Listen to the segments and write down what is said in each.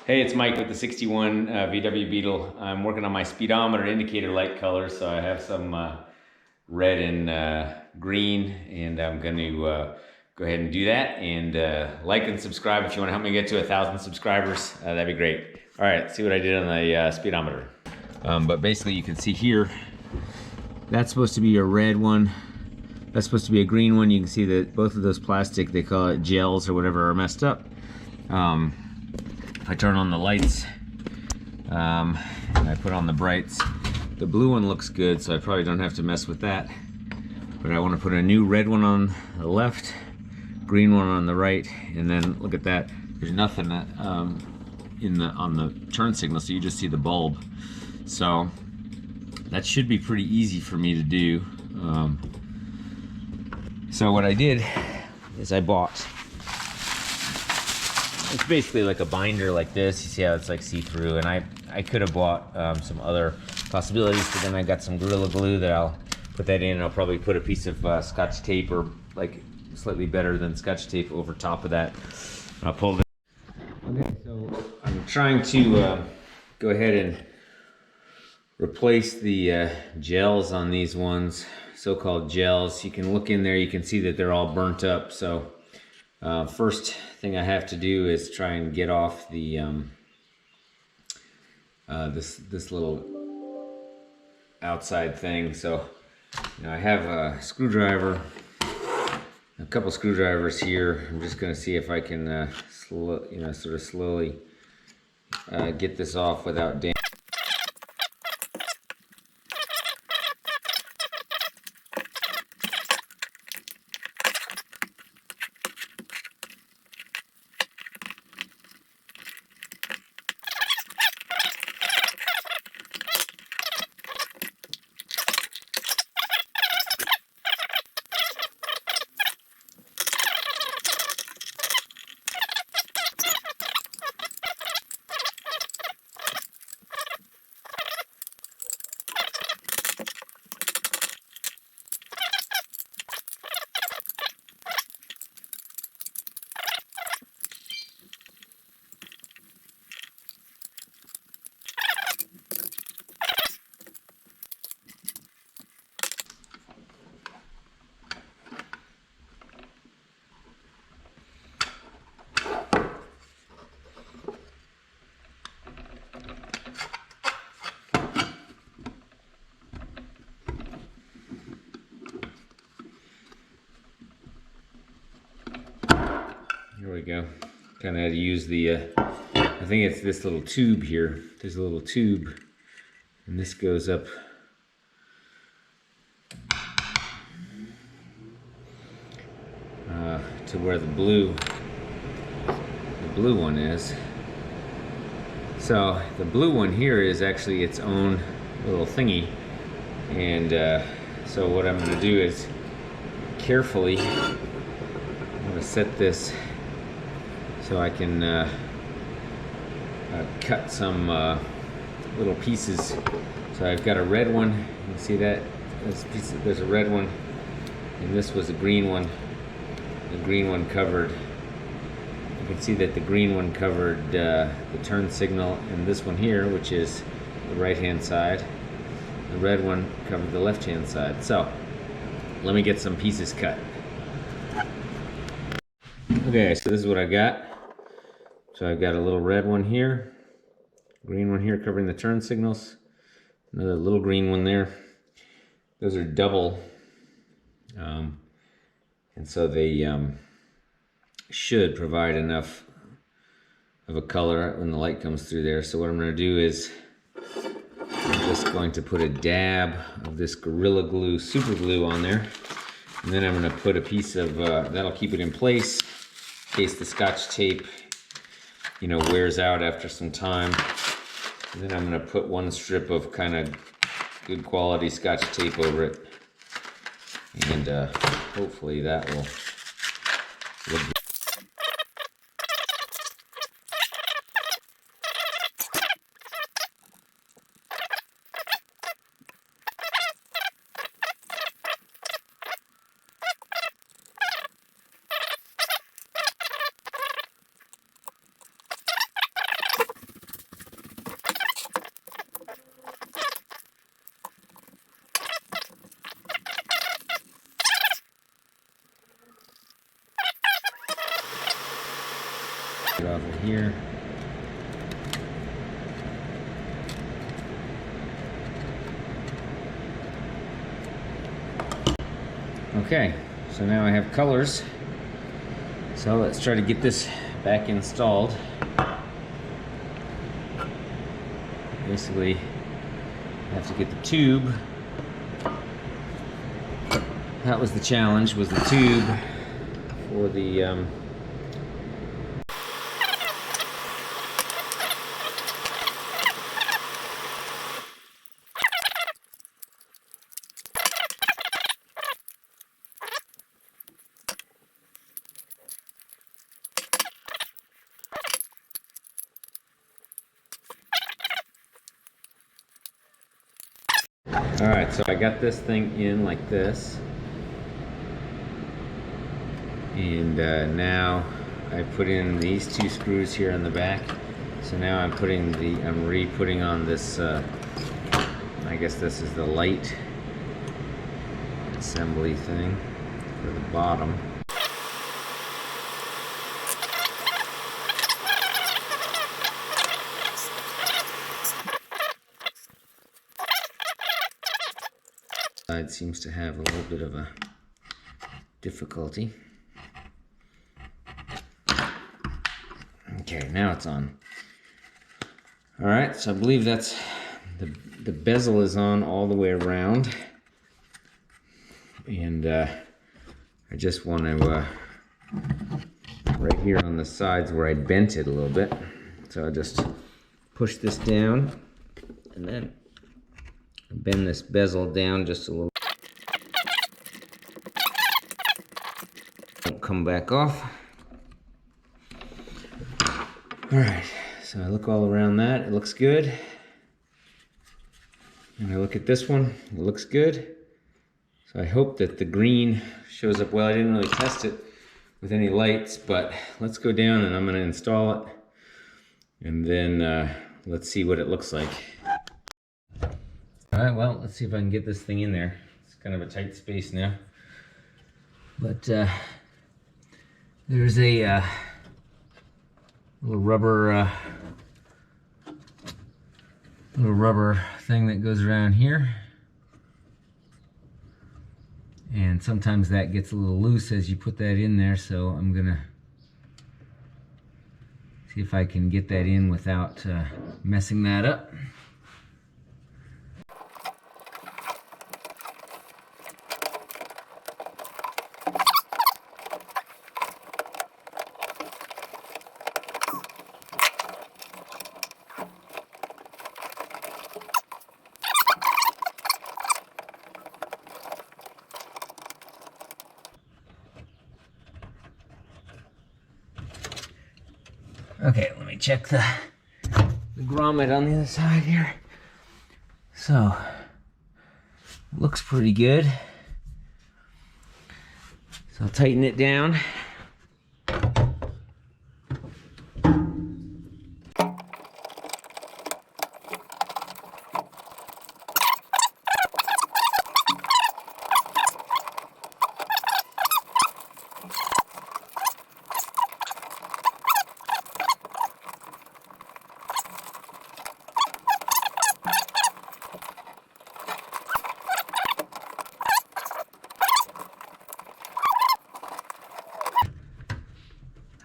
Hey, it's Mike with the 61 VW Beetle. I'm working on my speedometer indicator light colors, so I have some red and green, and I'm going to go ahead and do that. And like and subscribe if you want to help me get to 1,000 subscribers. That'd be great. All right, see what I did on the speedometer. But basically, you can see here, that's supposed to be a red one. That's supposed to be a green one. You can see that both of those plastic, they call it gels or whatever, are messed up. If I turn on the lights and I put on the brights, the blue one looks good, so I probably don't have to mess with that. But I want to put a new red one on the left, green one on the right, and then look at that. There's nothing on the turn signal, so you just see the bulb. So that should be pretty easy for me to do. So what I did is I bought. It's basically like a binder like this. You see how it's like see-through, and I could have bought some other possibilities, but then I got some Gorilla Glue that I'll put that in, and I'll probably put a piece of Scotch tape, or like slightly better than Scotch tape, over top of that. I'll pull it. Okay, so I'm trying to go ahead and replace the gels on these ones, so-called gels. You can look in there, you can see that they're all burnt up. So first thing I have to do is try and get off the this little outside thing. So I have a screwdriver, a couple screwdrivers here. I'm just going to see if I can sort of slowly get this off without damage. Here we go. Kind of had to use the, I think it's this little tube here. There's a little tube, and this goes up to where the blue one is. So the blue one here is actually its own little thingy, and so what I'm going to do is carefully, I'm going to set this so I can cut some little pieces. So I've got a red one. You can see that there's a red one, and this was a green one. The green one covered. You can see that the green one covered the turn signal, and this one here, which is the right-hand side, the red one covered the left-hand side. So let me get some pieces cut. Okay, so this is what I got. So I've got a little red one here, green one here covering the turn signals, another little green one there. Those are double, and so they should provide enough of a color when the light comes through there. So what I'm going to do is I'm just going to put a dab of this Gorilla Glue super glue on there, and then I'm going to put a piece of that'll keep it in place in case the Scotch tape wears out after some time. And then I'm going to put one strip of kind of good quality Scotch tape over it, and hopefully that will look good. Get off of here. Okay, so now I have colors. So let's try to get this back installed. Basically, I have to get the tube. That was the challenge, was the tube for the Alright, so I got this thing in like this, and now I put in these two screws here on the back. So now I'm re-putting on this, I guess this is the light assembly thing for the bottom. Side seems to have a little bit of a difficulty. Okay, now it's on. All right, so I believe that's the bezel is on all the way around, and I just want to right here on the sides where I bent it a little bit. So I just push this down and then bend this bezel down just a little. Won't come back off. All right, so I look all around that, it looks good. And I look at this one, it looks good. So I hope that the green shows up well. I didn't really test it with any lights, but let's go down and I'm gonna install it. And then let's see what it looks like. All right, well, let's see if I can get this thing in there. It's kind of a tight space now. But there's a little rubber thing that goes around here. And sometimes that gets a little loose as you put that in there, so I'm gonna see if I can get that in without messing that up. Okay, let me check the grommet on the other side here. So, looks pretty good. So I'll tighten it down.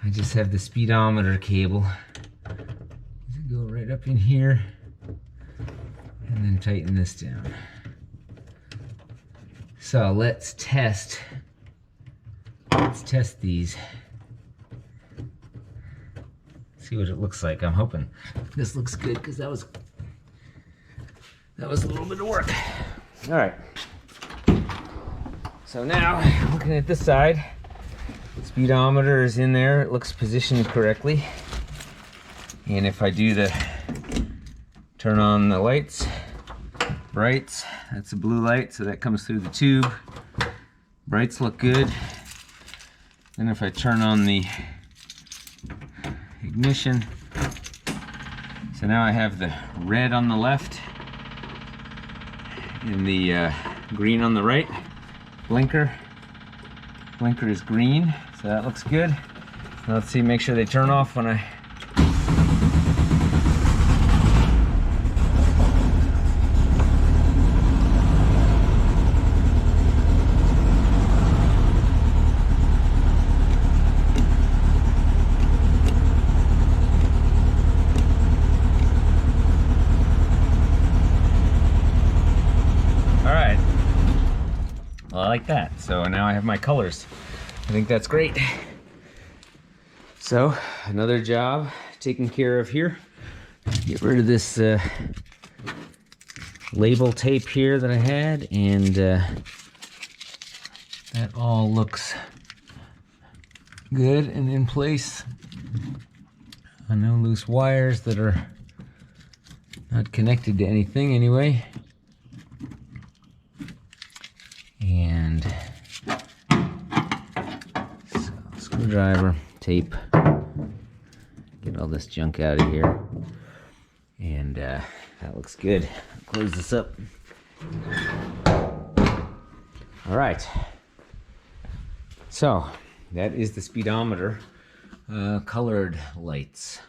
I just have the speedometer cable. Go right up in here and then tighten this down. So let's test these. See what it looks like. I'm hoping this looks good because that was a little bit of work. All right. So now looking at this side, speedometer is in there. It looks positioned correctly. And if I do turn on the lights, brights, that's a blue light, so that comes through the tube. Brights look good. Then if I turn on the ignition, so now I have the red on the left and the green on the right. Blinker is green, so that looks good. Let's see, make sure they turn off when I... Alright. Well, I like that. So now I have my colors. I think that's great. So, another job taken care of here. Get rid of this label tape here that I had, and that all looks good and in place. No loose wires that are not connected to anything anyway. And so, screwdriver, tape, get all this junk out of here, and that looks good. Close this up. All right, so that is the speedometer, colored lights.